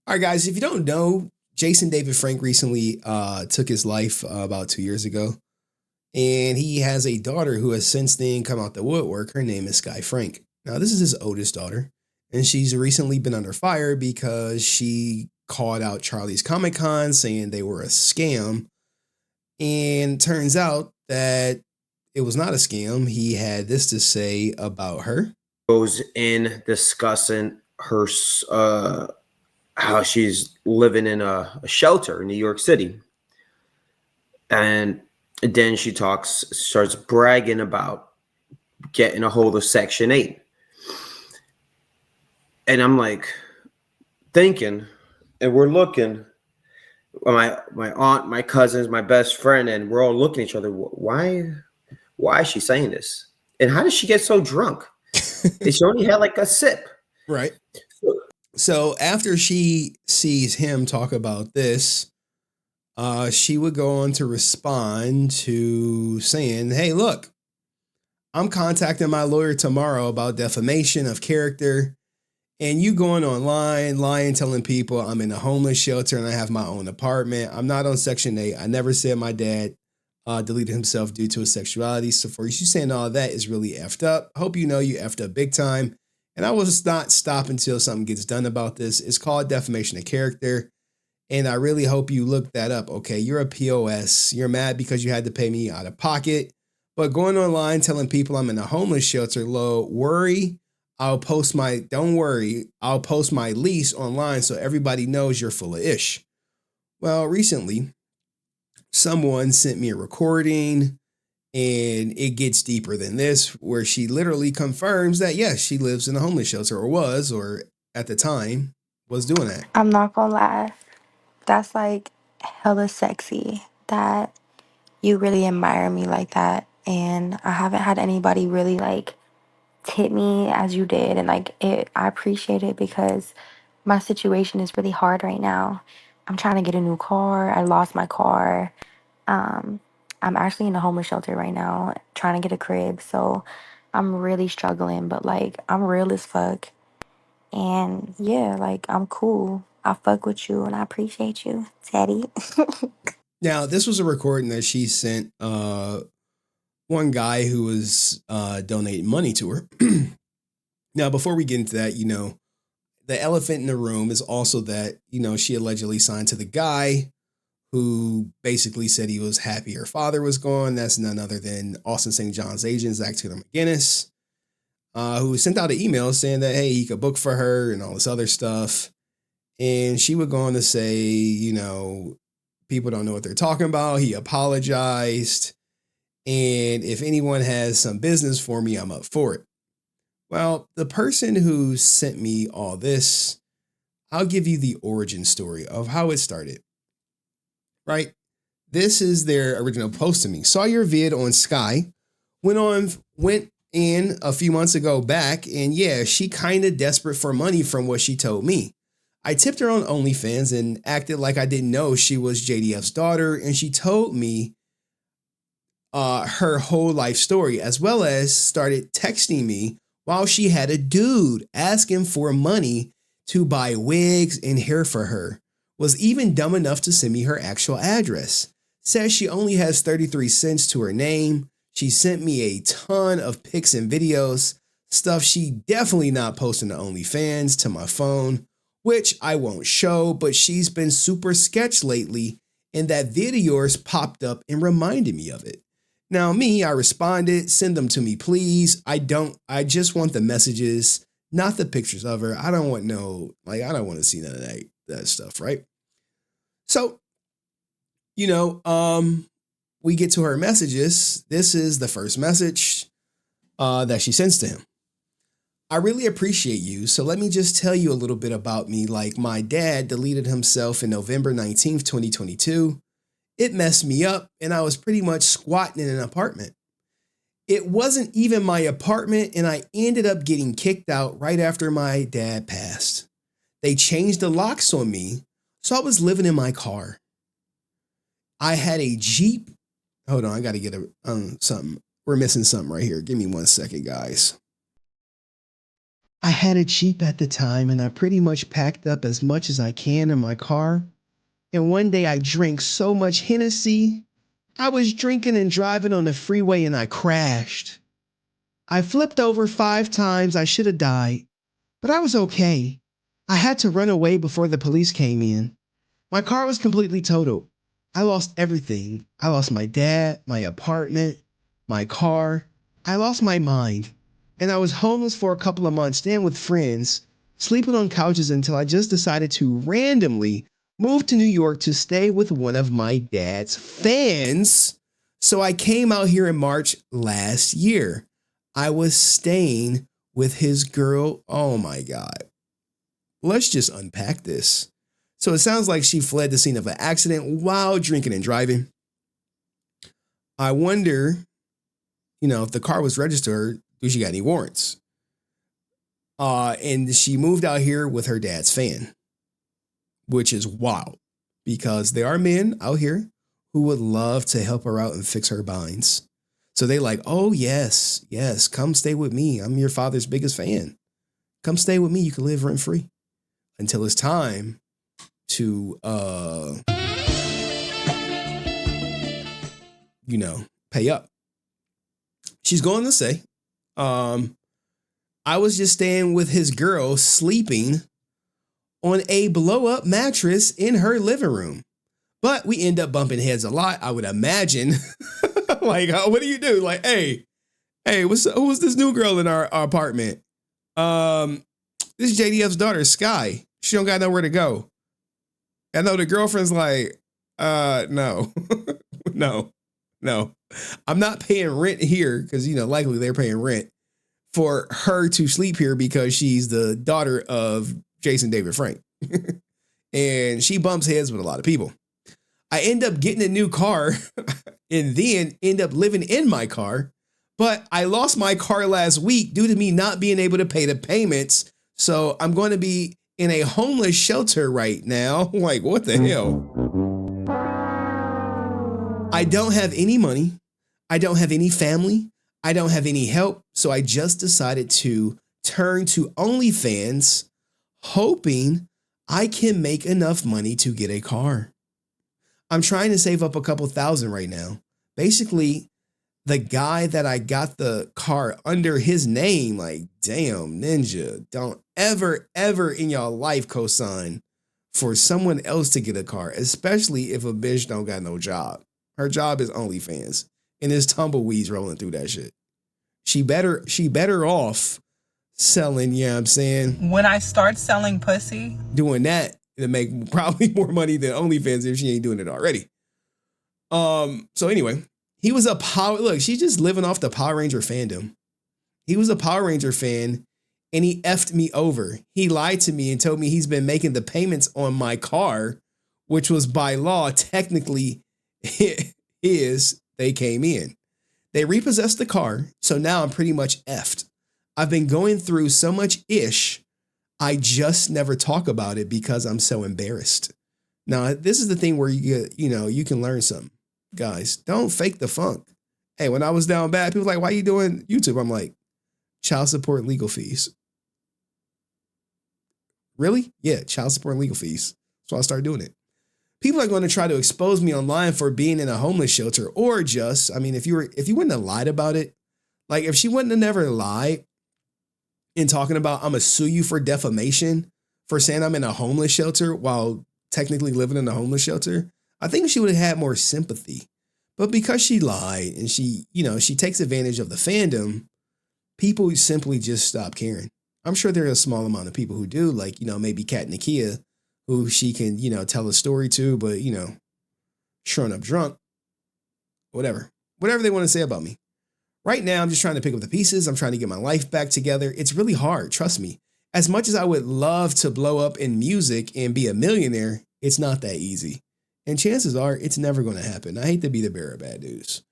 All right, guys, if you don't know, Jason David Frank recently took his life about 2 years ago. And he has a daughter who has since then come out the woodwork. Her name is Skye Frank. Now, this is his oldest daughter. And she's recently been under fire because she called out Charlie's Comic Con saying they were a scam. And turns out that it was not a scam. He had this to say about her. Goes in discussing her how she's living in a shelter in New York City, and then she starts bragging about getting a hold of Section 8, and I'm like thinking, and we're looking, my aunt, my cousins, my best friend, and we're all looking at each other. Why is she saying this? And how did she get so drunk? And she only had like a sip. Right. So after she sees him talk about this, she would go on to respond to saying, "Hey, look, I'm contacting my lawyer tomorrow about defamation of character. And you going online, lying, telling people I'm in a homeless shelter and I have my own apartment. I'm not on Section 8. I never said my dad deleted himself due to his sexuality. So for you saying all that is really effed up. Hope you know you effed up big time. And I will just not stop until something gets done about this. It's called defamation of character. And I really hope you look that up. Okay, you're a POS. You're mad because you had to pay me out of pocket. But going online telling people I'm in a homeless shelter, don't worry, I'll post my lease online so everybody knows you're full of ish. Well, recently, someone sent me a recording and it gets deeper than this, where she literally confirms that, yes, she lives in a homeless shelter or at the time was doing that. I'm not gonna lie. That's like hella sexy that you really admire me like that. And I haven't had anybody really like tip me as you did. And like I appreciate it because my situation is really hard right now. I'm trying to get a new car. I lost my car. Um, I'm actually in a homeless shelter right now, trying to get a crib. So I'm really struggling, but like I'm real as fuck. And yeah, like I'm cool. I fuck with you and I appreciate you, Teddy. Now, this was a recording that she sent one guy who was donating money to her. Now, before we get into that, the elephant in the room is also that, she allegedly signed to the guy who basically said he was happy her father was gone. That's none other than Austin St. John's agent, Zach Taylor McGinnis, who sent out an email saying that, hey, he could book for her and all this other stuff. And she would go on to say, people don't know what they're talking about. He apologized. And if anyone has some business for me, I'm up for it. Well, the person who sent me all this, I'll give you the origin story of how it started. Right? This is their original post to me. Saw your vid on Skye. Went in a few months ago back, and yeah, she kind of desperate for money from what she told me. I tipped her on OnlyFans and acted like I didn't know she was JDF's daughter, and she told me her whole life story, as well as started texting me while she had a dude asking for money to buy wigs and hair for her. Was even dumb enough to send me her actual address. Says she only has 33 cents to her name. She sent me a ton of pics and videos, stuff she definitely not posting to OnlyFans, to my phone, which I won't show, but she's been super sketch lately, and that videos popped up and reminded me of it. Now me, I responded, send them to me, please. I just want the messages, not the pictures of her. I don't want I don't want to see none of that stuff, right? So, we get to her messages. This is the first message that she sends to him. I really appreciate you. So let me just tell you a little bit about me. Like, my dad deleted himself in November 19th, 2022. It messed me up and I was pretty much squatting in an apartment. It wasn't even my apartment and I ended up getting kicked out right after my dad passed. They changed the locks on me, so I was living in my car. I had a Jeep. Hold on, I got to get something. We're missing something right here. Give me 1 second, guys. I had it cheap at the time and I pretty much packed up as much as I can in my car. And one day I drank so much Hennessy. I was drinking and driving on the freeway and I crashed. I flipped over 5 times. I should have died, but I was okay. I had to run away before the police came in. My car was completely totaled. I lost everything. I lost my dad, my apartment, my car. I lost my mind. And I was homeless for a couple of months, staying with friends, sleeping on couches until I just decided to randomly move to New York to stay with one of my dad's fans. So I came out here in March last year. I was staying with his girl. Oh my God. Let's just unpack this. So it sounds like she fled the scene of an accident while drinking and driving. I wonder, if the car was registered, do she got any warrants? And she moved out here with her dad's fan, which is wild because there are men out here who would love to help her out and fix her binds. So they like, oh, yes, come stay with me. I'm your father's biggest fan. Come stay with me. You can live rent free until it's time to, pay up. She's going to say, I was just staying with his girl sleeping on a blow up mattress in her living room. But we end up bumping heads a lot, I would imagine. Like, what do you do? Like, hey, who's this new girl in our apartment? This is JDF's daughter, Skye. She don't got nowhere to go. I know the girlfriend's like, no, no. I'm not paying rent here because, likely they're paying rent for her to sleep here because she's the daughter of Jason David Frank. And she bumps heads with a lot of people. I end up getting a new car and then end up living in my car. But I lost my car last week due to me not being able to pay the payments. So I'm going to be in a homeless shelter right now. Like, what the hell? I don't have any money. I don't have any family. I don't have any help. So I just decided to turn to OnlyFans, hoping I can make enough money to get a car. I'm trying to save up a couple thousand right now. Basically, the guy that I got the car under his name, like, damn, Ninja, don't ever in your life co-sign for someone else to get a car, especially if a bitch don't got no job. Her job is OnlyFans, and there's tumbleweeds rolling through that shit. She better off selling, I'm saying? When I start selling pussy. Doing that to make probably more money than OnlyFans if she ain't doing it already. So anyway, he was she's just living off the Power Ranger fandom. He was a Power Ranger fan and he effed me over. He lied to me and told me he's been making the payments on my car, which was by law technically his. They came in. They repossessed the car, so now I'm pretty much effed. I've been going through so much ish, I just never talk about it because I'm so embarrassed. Now, this is the thing where you can learn something. Guys, don't fake the funk. Hey, when I was down bad, people were like, why are you doing YouTube? I'm like, child support and legal fees. Really? Yeah, child support and legal fees. So I started doing it. People are going to try to expose me online for being in a homeless shelter or just, if you wouldn't have lied about it, like if she wouldn't have never lied in talking about, I'm going to sue you for defamation for saying I'm in a homeless shelter while technically living in a homeless shelter, I think she would have had more sympathy. But because she lied and she takes advantage of the fandom, people simply just stop caring. I'm sure there are a small amount of people who do, like, maybe Kat Nakia, who she can, tell a story to, but, showing up drunk, whatever they want to say about me. Right now, I'm just trying to pick up the pieces. I'm trying to get my life back together. It's really hard. Trust me. As much as I would love to blow up in music and be a millionaire, it's not that easy. And chances are it's never going to happen. I hate to be the bearer of bad news.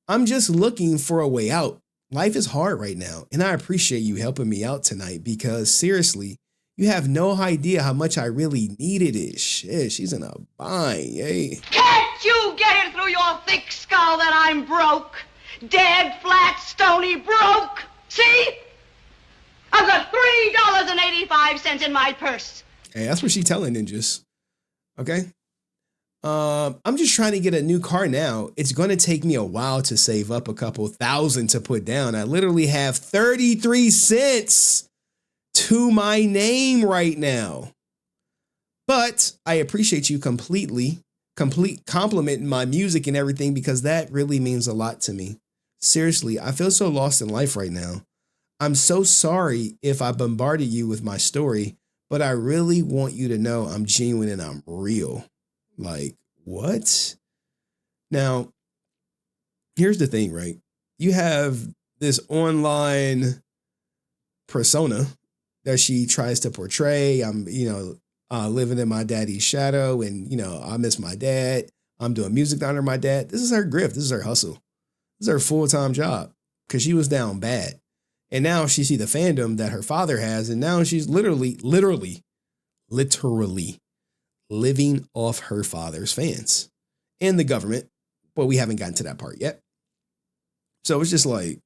I'm just looking for a way out. Life is hard right now. And I appreciate you helping me out tonight because seriously, you have no idea how much I really needed it. Shit, she's in a bind, yay. Can't you get it through your thick skull that I'm broke? Dead, flat, stony broke. See? I've got $3.85 in my purse. Hey, that's what she's telling ninjas. Okay. I'm just trying to get a new car now. It's going to take me a while to save up a couple thousand to put down. I literally have 33 cents to my name right now. But I appreciate you complete complimenting my music and everything, because that really means a lot to me. Seriously, I feel so lost in life right now. I'm so sorry if I bombarded you with my story, but I really want you to know I'm genuine and I'm real. Like, what? Now, here's the thing, right? You have this online persona that she tries to portray. I'm, living in my daddy's shadow, and, I miss my dad. I'm doing music to honor my dad. This is her grift. This is her hustle. This is her full-time job, because she was down bad. And now she see the fandom that her father has, and now she's literally living off her father's fans and the government, but we haven't gotten to that part yet. So it's just like,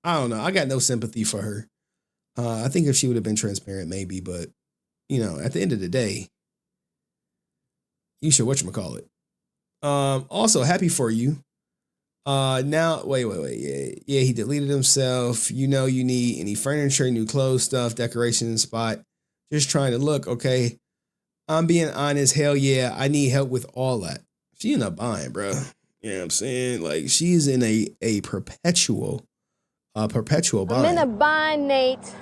I don't know. I got no sympathy for her. I think if she would have been transparent, maybe, but at the end of the day, you should whatchamacallit. Also, happy for you. Now, wait. Yeah, he deleted himself. You need any furniture, new clothes, stuff, decoration spot. Just trying to look, okay. I'm being honest, hell yeah, I need help with all that. She in a bind, bro. You know what I'm saying? Like, she's in a perpetual bind. I'm in a bind, Nate.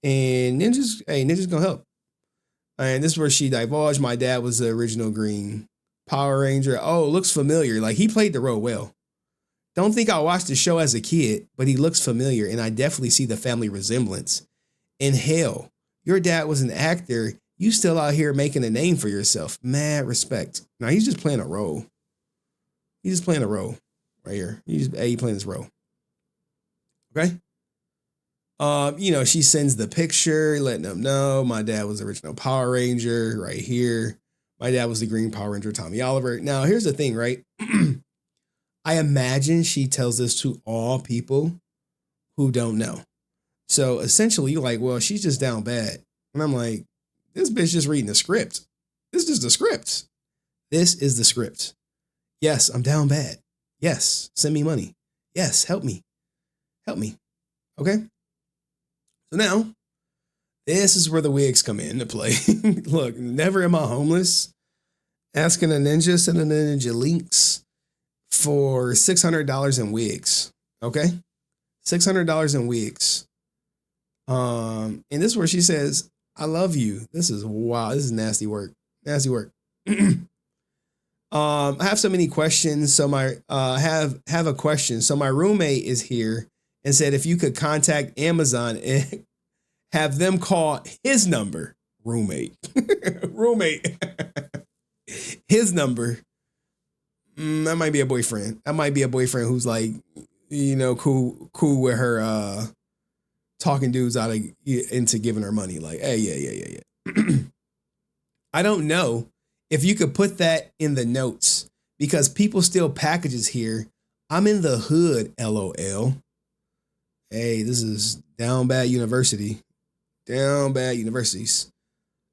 And Ninja's gonna help. And this is where she divulged my dad was the original Green Power Ranger. Oh, looks familiar. Like, he played the role well. Don't think I watched the show as a kid, but he looks familiar, and I definitely see the family resemblance. And hell, your dad was an actor. You still out here making a name for yourself. Mad respect. Now, he's just playing a role. He's just playing a role right here. He's playing this role. Okay? She sends the picture, letting them know my dad was the original Power Ranger right here. My dad was the Green Power Ranger, Tommy Oliver. Now, here's the thing, right? I imagine she tells this to all people who don't know. So essentially, you're like, well, she's just down bad. And I'm like, this bitch just reading the script. This is just the script. This is the script. Yes, I'm down bad. Yes, send me money. Yes, help me. Help me. Okay? So now, this is where the wigs come into play. Look, never am I homeless. Asking a ninja, sending a ninja links for $600 in wigs. Okay? $600 in wigs. And this is where she says, I love you. This is wow. This is nasty work. Nasty work. I have so many questions. So have a question. So my roommate is here and said, if you could contact Amazon and have them call his number, roommate, his number. That might be a boyfriend. That might be a boyfriend who's like, cool with her, talking dudes out of into giving her money. Like, hey, yeah. I don't know if you could put that in the notes, because people steal packages here. I'm in the hood, LOL. Hey, this is down bad university. Down bad universities.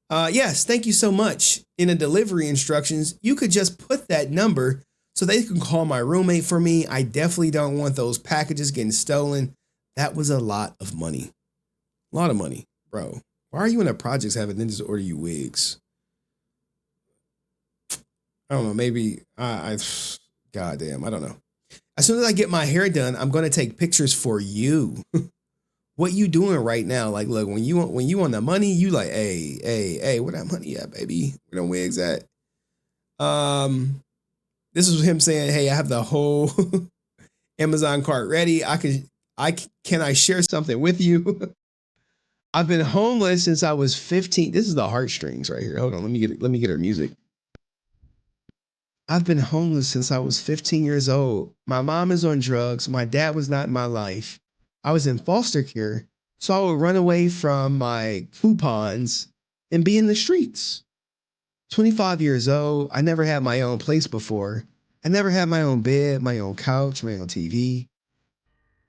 Yes, thank you so much. In the delivery instructions, you could just put that number so they can call my roommate for me. I definitely don't want those packages getting stolen. That was a lot of money. A lot of money, bro. Why are you in the projects having ninjas order you wigs? I don't know. Maybe goddamn, I don't know. As soon as I get my hair done, I'm going to take pictures for you. What you doing right now? Like, look, when you on the money, you like, hey, where that money at, baby? Where them wigs at? This is him saying, hey, I have the whole Amazon cart ready. Can I share something with you? I've been homeless since I was 15. This is the heartstrings right here. Hold on, let me get her music. I've been homeless since I was 15 years old. My mom is on drugs. My dad was not in my life. I was in foster care, so I would run away from my coupons and be in the streets. 25 years old. I never had my own place before. I never had my own bed, my own couch, my own TV.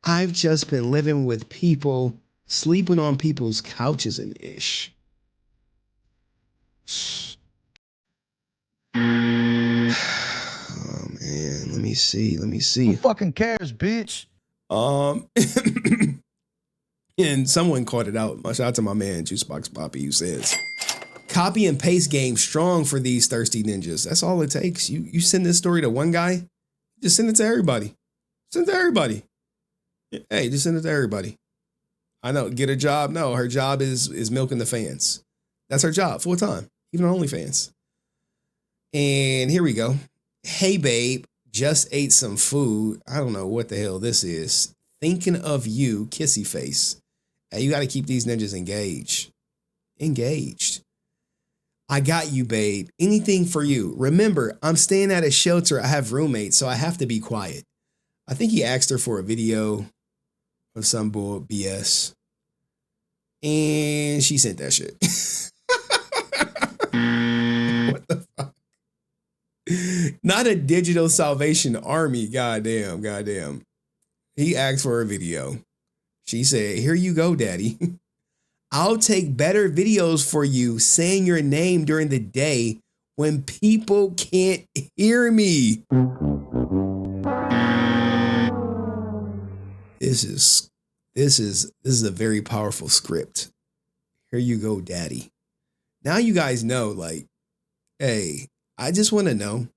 I've just been living with people Sleeping on people's couches and ish. Oh man, let me see. Who fucking cares, bitch? And someone called it out. Shout out to my man Juicebox Poppy, who says, "Copy and paste game strong for these thirsty ninjas." That's all it takes. You send this story to one guy, just send it to everybody. Send it to everybody. Hey, just send it to everybody. I know, get a job. No, her job is milking the fans. That's her job, full time, even on OnlyFans. And here we go. "Hey babe, just ate some food." I don't know what the hell this is. "Thinking of you, kissy face." Hey, you got to keep these ninjas engaged. Engaged. "I got you, babe. Anything for you. Remember, I'm staying at a shelter. I have roommates, so I have to be quiet." I think he asked her for a video of some bull BS. And she sent that shit. What the fuck? Not a digital Salvation Army. Goddamn. He asked for a video. She said, "Here you go, daddy. I'll take better videos for you saying your name during the day when people can't hear me." This is a very powerful script. "Here you go, daddy." Now you guys know, like, hey, I just want to know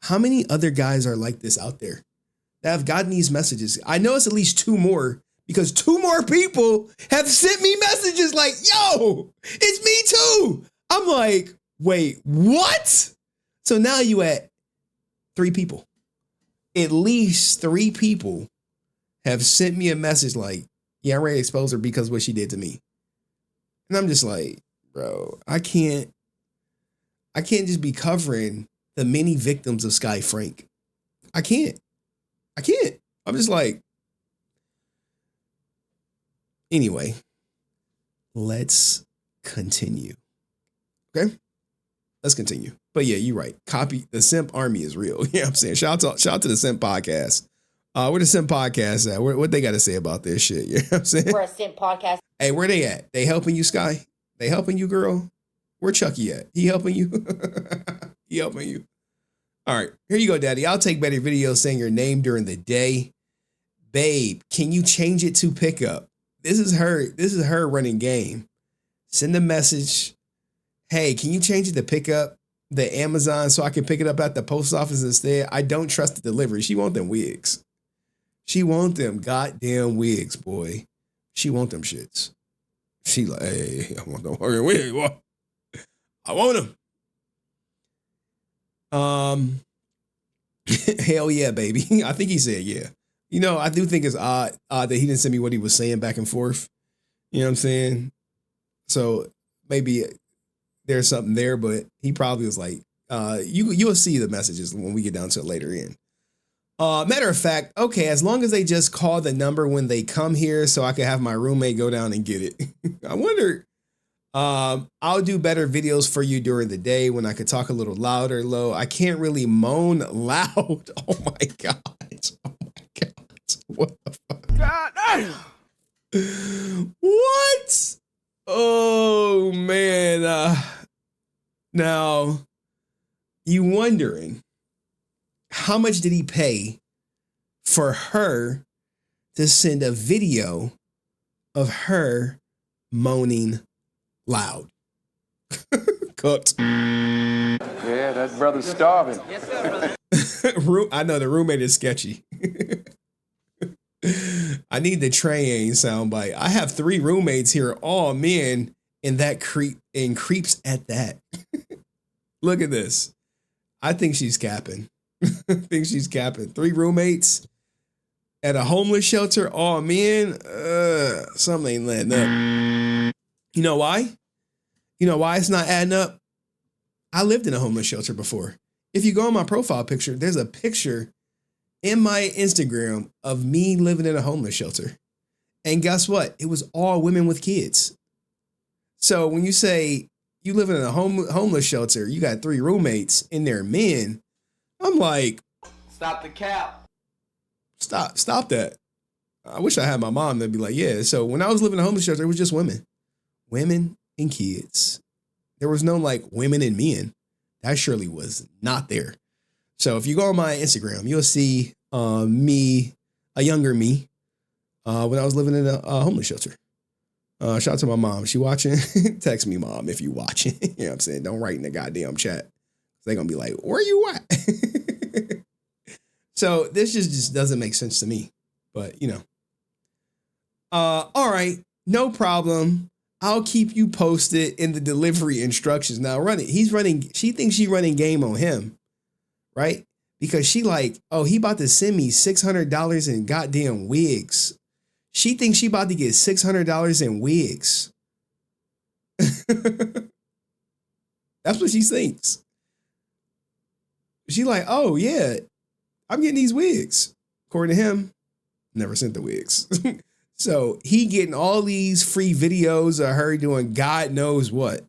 how many other guys are like this out there that have gotten these messages. I know it's at least 2 more, because 2 more people have sent me messages like, "Yo, it's me too." I'm like, wait, what? So now you at 3 people. At least 3 people have sent me a message like, "Yeah, I'm ready to expose her because of what she did to me." And I'm just like, bro, I can't just be covering the many victims of Skye Frank. I can't. I'm just like, anyway, let's continue. Okay? Let's continue. But yeah, you're right. The simp army is real. You know what I'm saying? Shout out to the simp podcast. Where the simp podcast at? What they got to say about this shit? You know what I'm saying? We're a simp podcast. Hey, where they at? They helping you, Skye? They helping you, girl? Where Chucky at? He helping you? He helping you? All right, here you go, daddy. I'll take better videos saying your name during the day. Babe, can you change it to pickup? This is her running game. Send a message. Hey, can you change it to pickup the Amazon so I can pick it up at the post office instead? I don't trust the delivery. She want them wigs. She want them goddamn wigs, boy. She want them shits. She like, hey, I want them fucking wigs. I want them. Hell yeah, baby. I think he said yeah. You know, I do think it's odd that he didn't send me what he was saying back and forth. You know what I'm saying? So maybe there's something there, but he probably was like, you'll see the messages when we get down to it later in. Matter of fact, okay, as long as they just call the number when they come here so I can have my roommate go down and get it. I wonder, I'll do better videos for you during the day when I could talk a little louder, low. I can't really moan loud. Oh my God. Oh my God. What the fuck? God damn. What? Oh man. Now, you wondering, how much did he pay for her to send a video of her moaning loud? Cooked. Yeah, that brother's starving. Yes, sir, brother. I know the roommate is sketchy. I need the Trey soundbite. I have 3 roommates here, all men, and that creeps at that. Look at this. I think she's capping. I think she's capping. 3 roommates at a homeless shelter, all men. Something ain't letting up. You know why? You know why it's not adding up? I lived in a homeless shelter before. If you go on my profile picture, there's a picture in my Instagram of me living in a homeless shelter. And guess what? It was all women with kids. So when you say you live in a homeless shelter, you got 3 roommates and they're men, I'm like, Stop the cap. Stop that. I wish I had my mom that'd be like, yeah. So when I was living in a homeless shelter, it was just women and kids. There was no like women and men. That surely was not there. So if you go on my Instagram, you'll see me, a younger me, when I was living in a homeless shelter. Shout out to my mom. She watching? Text me, mom, if you watching. You know what I'm saying? Don't write in the goddamn chat. They're going to be like, where you at? So this just doesn't make sense to me. But, you know. All right. No problem. I'll keep you posted in the delivery instructions. Now she thinks she's running game on him. Right? Because she like, oh, he about to send me $600 in goddamn wigs. She thinks she about to get $600 in wigs. That's what she thinks. She like, oh yeah, I'm getting these wigs. According to him, never sent the wigs. So he getting all these free videos of her doing God knows what.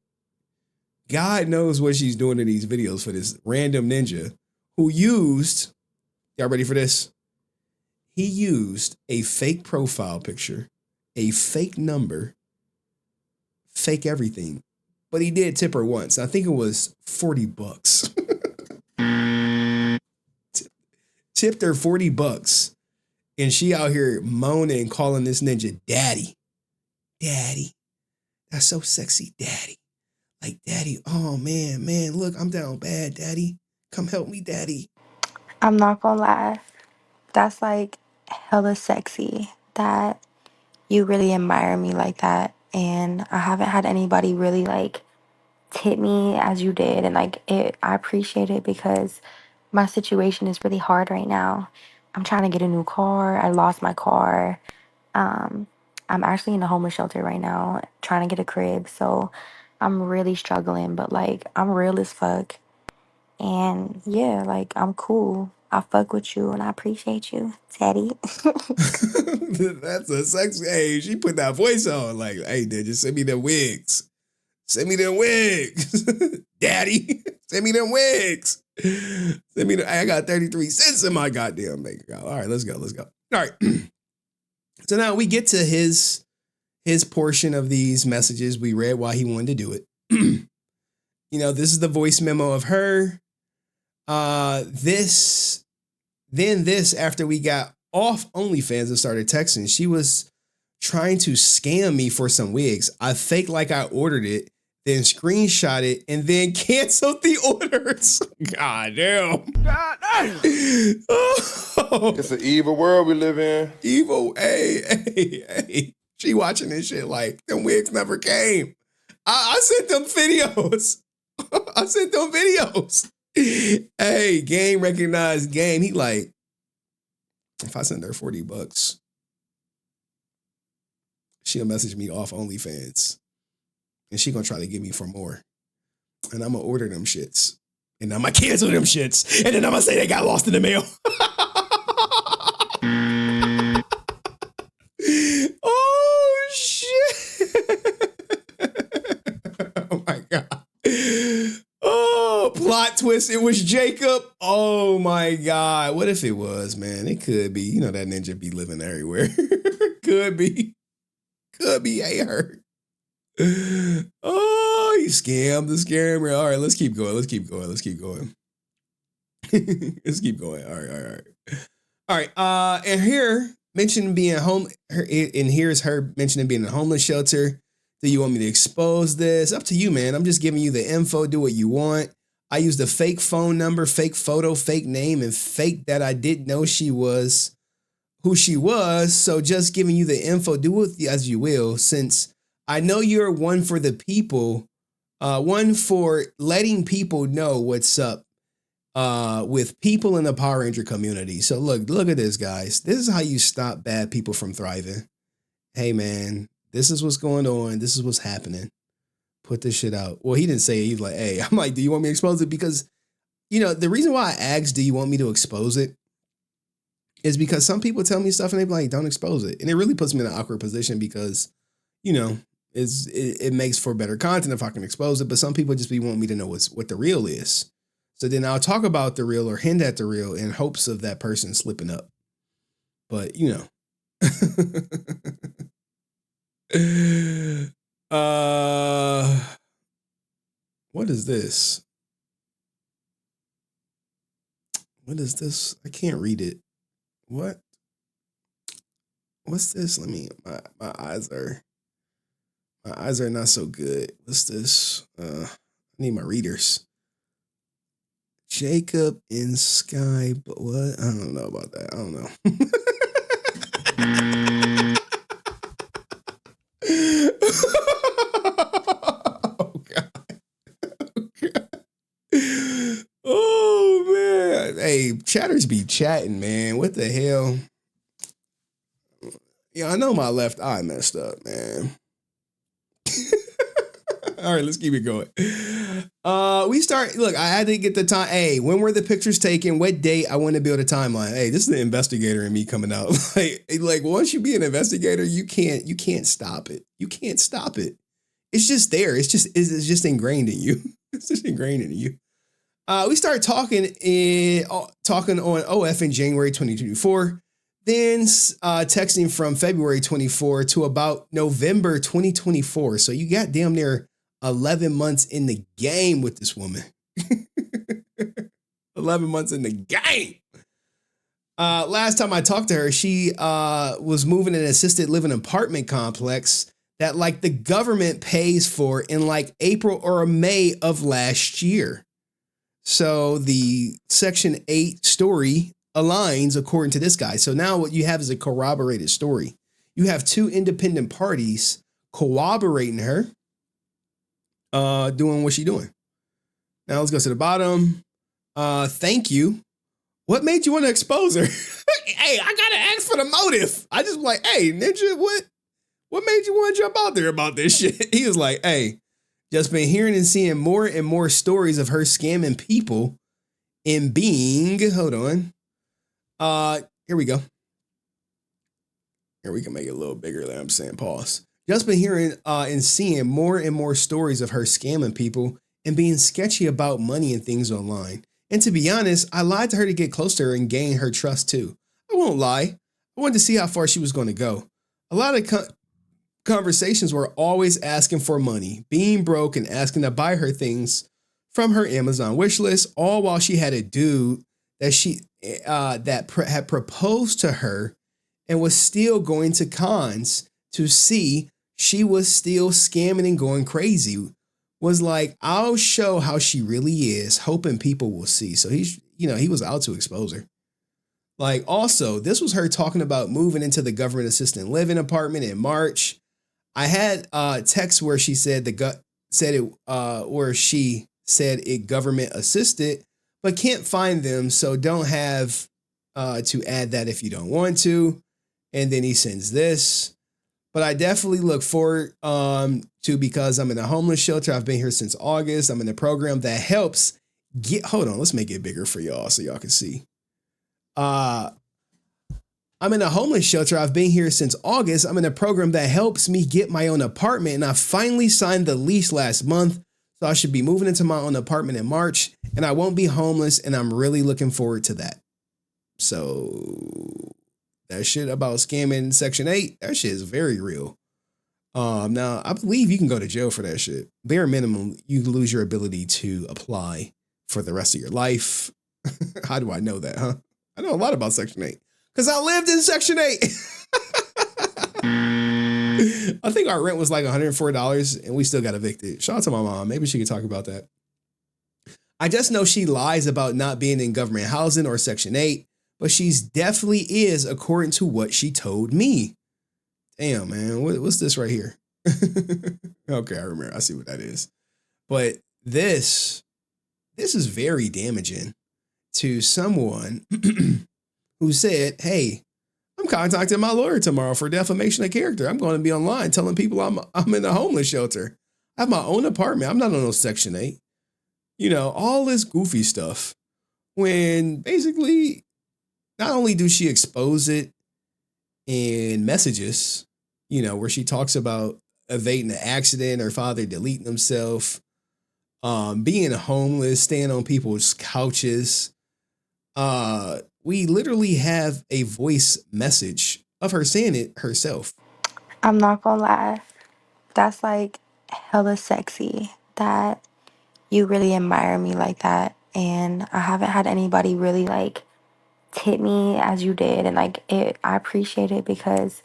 God knows what she's doing in these videos for this random ninja who used, y'all ready for this? He used a fake profile picture, a fake number, fake everything. But he did tip her once. I think it was $40. Tipped her $40. And she out here moaning, calling this ninja daddy. Daddy. That's so sexy, daddy. Like, daddy, oh man, look, I'm down bad, daddy. Come help me, daddy. I'm not gonna lie. That's like hella sexy that you really admire me like that. And I haven't had anybody really like tip me as you did. And like I appreciate it because my situation is really hard right now. I'm trying to get a new car. I lost my car. Um, I'm actually in a homeless shelter right now, trying to get a crib. So I'm really struggling, but like I'm real as fuck. And yeah, like I'm cool. I fuck with you and I appreciate you, Teddy. That's a sexy. Hey, she put that voice on. Like, hey, dude, just send me them wigs. Send me them wigs. Daddy, send me them wigs. Send me I got 33 cents in my goddamn bank account. All right, let's go. All right. So now we get to his portion of these messages. We read why he wanted to do it. You know, this is the voice memo of her. This after we got off OnlyFans and started texting, she was trying to scam me for some wigs. I faked like I ordered it, then screenshot it, and then canceled the orders. God damn. God damn. Oh. It's an evil world we live in. Evil. Hey. She watching this shit like them wigs never came. I sent them videos. Hey, game recognized game. He like, if I send her $40, she'll message me off OnlyFans. And she gonna try to get me for more. And I'm gonna order them shits. And I'm gonna cancel them shits. And then I'm gonna say they got lost in the mail. Oh, shit. Oh, my God. Oh, plot twist. It was Jacob. Oh, my God. What if it was, man? It could be. You know that ninja be living everywhere. Could be. Hey, hurt. Oh, he scammed the scammer. All right, let's keep going. Let's keep going. All right. And here, mentioned being home, and here's her mentioning being in a homeless shelter. Do you want me to expose this? Up to you, man. I'm just giving you the info. Do what you want. I used a fake phone number, fake photo, fake name, and fake that I didn't know she was who she was. So just giving you the info. Do with as you will, since I know you're one for the people, one for letting people know what's up with people in the Power Ranger community. So look at this, guys. This is how you stop bad people from thriving. Hey, man, this is what's going on. This is what's happening. Put this shit out. Well, he didn't say it. He's like, hey, I'm like, do you want me to expose it? Because, you know, the reason why I asked, do you want me to expose it? Is because some people tell me stuff and they be like, don't expose it. And it really puts me in an awkward position because, you know, it makes for better content if I can expose it. But some people just want me to know what the real is. So then I'll talk about the real or hint at the real in hopes of that person slipping up. But, you know, What is this? What is this? I can't read it. What? What's this? Let me. My eyes are not so good. What's this? I need my readers. Jacob and Skye, but what? I don't know about that. I don't know. Oh God. Oh God. Oh man. Hey, chatters be chatting, man. What the hell? Yeah, I know my left eye messed up, man. All right, let's keep it going. Look, I had to get the time. Hey, when were the pictures taken? What date? I want to build a timeline. Hey, this is the investigator in me coming out. like once you be an investigator, you can't stop it. You can't stop it. It's just there. It's just ingrained in you. It's just ingrained in you. We started talking on OF in January 2024. Then texting from February 24 to about November 2024. So you got damn near 11 months in the game with this woman. 11 months in the game. Last time I talked to her, she was moving in an assisted living apartment complex that like the government pays for in like April or May of last year. So the Section 8 story aligns according to this guy. So now what you have is a corroborated story. You have two independent parties corroborating her, doing what she's doing. Now let's go to the bottom. Thank you. What made you want to expose her? Hey, I gotta ask for the motive. I just like, hey, Ninja, what made you want to jump out there about this shit? He was like, hey, just been hearing and seeing more and more stories of her scamming people and being, hold on. Here we go. Here we can make it a little bigger than I'm saying. Pause. Just been hearing and seeing more and more stories of her scamming people and being sketchy about money and things online. And to be honest, I lied to her to get close to her and gain her trust too. I won't lie. I wanted to see how far she was going to go. A lot of conversations were always asking for money, being broke and asking to buy her things from her Amazon wish list, all while she had a dude that had proposed to her and was still going to cons to see she was still scamming and going crazy. Was like, I'll show how she really is, hoping people will see. So he was out to expose her. Like, also, this was her talking about moving into the government assisted living apartment in March. I had text where she said where she said it government assisted, but can't find them. So don't have to add that if you don't want to. And then he sends this. But I definitely look forward to, because I'm in a homeless shelter. I've been here since August. I'm in a program that helps hold on, let's make it bigger for y'all so y'all can see. I'm in a homeless shelter. I've been here since August. I'm in a program that helps me get my own apartment. And I finally signed the lease last month. So I should be moving into my own apartment in March. And I won't be homeless. And I'm really looking forward to that. So that shit about scamming Section 8, that shit is very real. Now, I believe you can go to jail for that shit. Bare minimum, you lose your ability to apply for the rest of your life. How do I know that, huh? I know a lot about Section 8 because I lived in Section 8. I think our rent was like $104 and we still got evicted. Shout out to my mom. Maybe she could talk about that. I just know she lies about not being in government housing or Section 8. But she's definitely is, according to what she told me. Damn, man. What's this right here? Okay, I remember. I see what that is. But this is very damaging to someone who said, hey, I'm contacting my lawyer tomorrow for defamation of character. I'm going to be online telling people I'm in a homeless shelter. I have my own apartment. I'm not on no Section 8. You know, all this goofy stuff. When basically, not only do she expose it in messages, you know, where she talks about evading an accident, her father deleting himself, being homeless, staying on people's couches. We literally have a voice message of her saying it herself. I'm not gonna lie. That's like hella sexy that you really admire me like that. And I haven't had anybody really like tip me as you did. And like I appreciate it because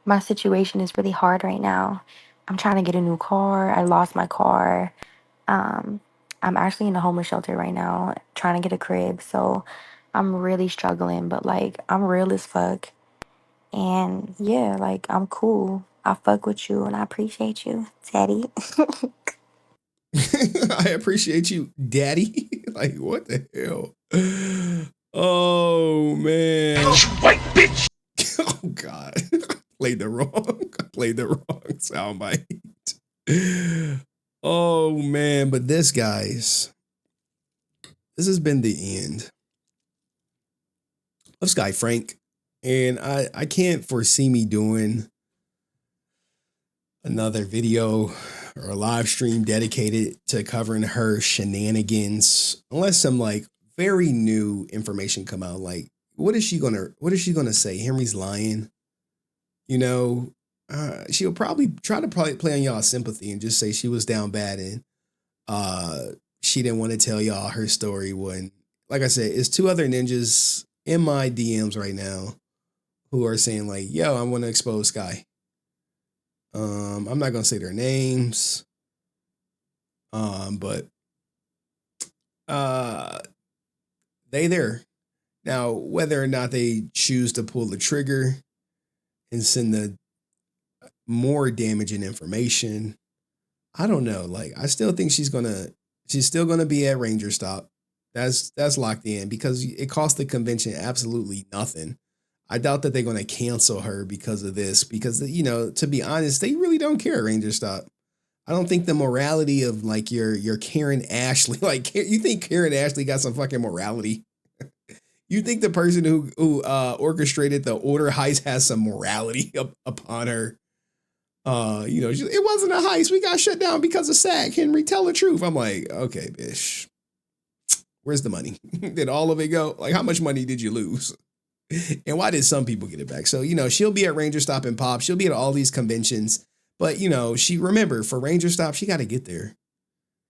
my situation is really hard right now. I'm trying to get a new car. I lost my car. Um, I'm actually in a homeless shelter right now, trying to get a crib. So I'm really struggling, but like I'm real as fuck. And yeah, like I'm cool. I fuck with you and I appreciate you, Teddy. I appreciate you, daddy. Like, what the hell? Oh, man. White bitch. Oh, God. Played the wrong. Played the wrong soundbite. Oh, man. But this, guys, this has been the end of Skye Frank. And I can't foresee me doing another video or a live stream dedicated to covering her shenanigans unless some like very new information come out. Like, what is she gonna say? Henry's lying. You know, she'll probably try to play on y'all sympathy and just say she was down bad and she didn't want to tell y'all her story when, like I said, it's two other ninjas in my DMs right now who are saying like, yo, I want to expose Skye. I'm not gonna say their names. But they there. Now, whether or not they choose to pull the trigger and send the more damaging information, I don't know. Like, I still think she's still gonna be at Ranger Stop. That's locked in because it cost the convention absolutely nothing. I doubt that they're gonna cancel her because of this, because to be honest, they really don't care at Ranger Stop. I don't think the morality of like your Karen Ashley, like you think Karen Ashley got some fucking morality? You think the person who orchestrated the order heist has some morality upon her? It wasn't a heist. We got shut down because of SAG. Henry, tell the truth. I'm like, okay, bitch. Where's the money? Did all of it go? Like, how much money did you lose? And why did some people get it back? So, she'll be at Ranger Stop and Pop. She'll be at all these conventions. But, for Ranger Stop, she got to get there. You know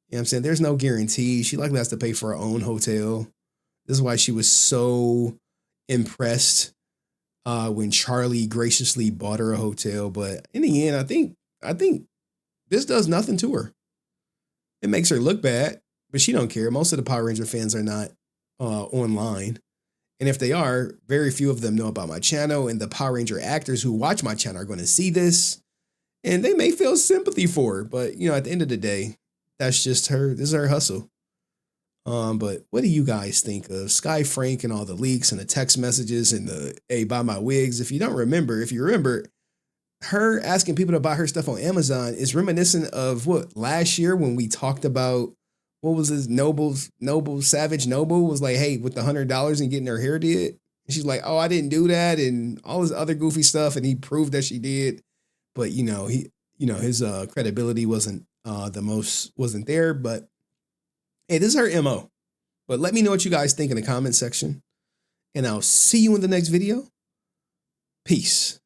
what I'm saying? There's no guarantee. She likely has to pay for her own hotel. This is why she was so impressed when Charlie graciously bought her a hotel. But in the end, I think this does nothing to her. It makes her look bad, but she don't care. Most of the Power Ranger fans are not online. And if they are, very few of them know about my channel. And the Power Ranger actors who watch my channel are going to see this. And they may feel sympathy for her. But, at the end of the day, that's just her. This is her hustle. But what do you guys think of Skye Frank and all the leaks and the text messages and the, hey, buy my wigs? If you remember, her asking people to buy her stuff on Amazon is reminiscent of what last year when we talked about what was his Savage Noble was like, hey, with the $100 and getting her hair did. And she's like, oh, I didn't do that, and all this other goofy stuff, and he proved that she did. But his credibility wasn't there. But hey, this is her MO. But let me know what you guys think in the comment section. And I'll see you in the next video. Peace.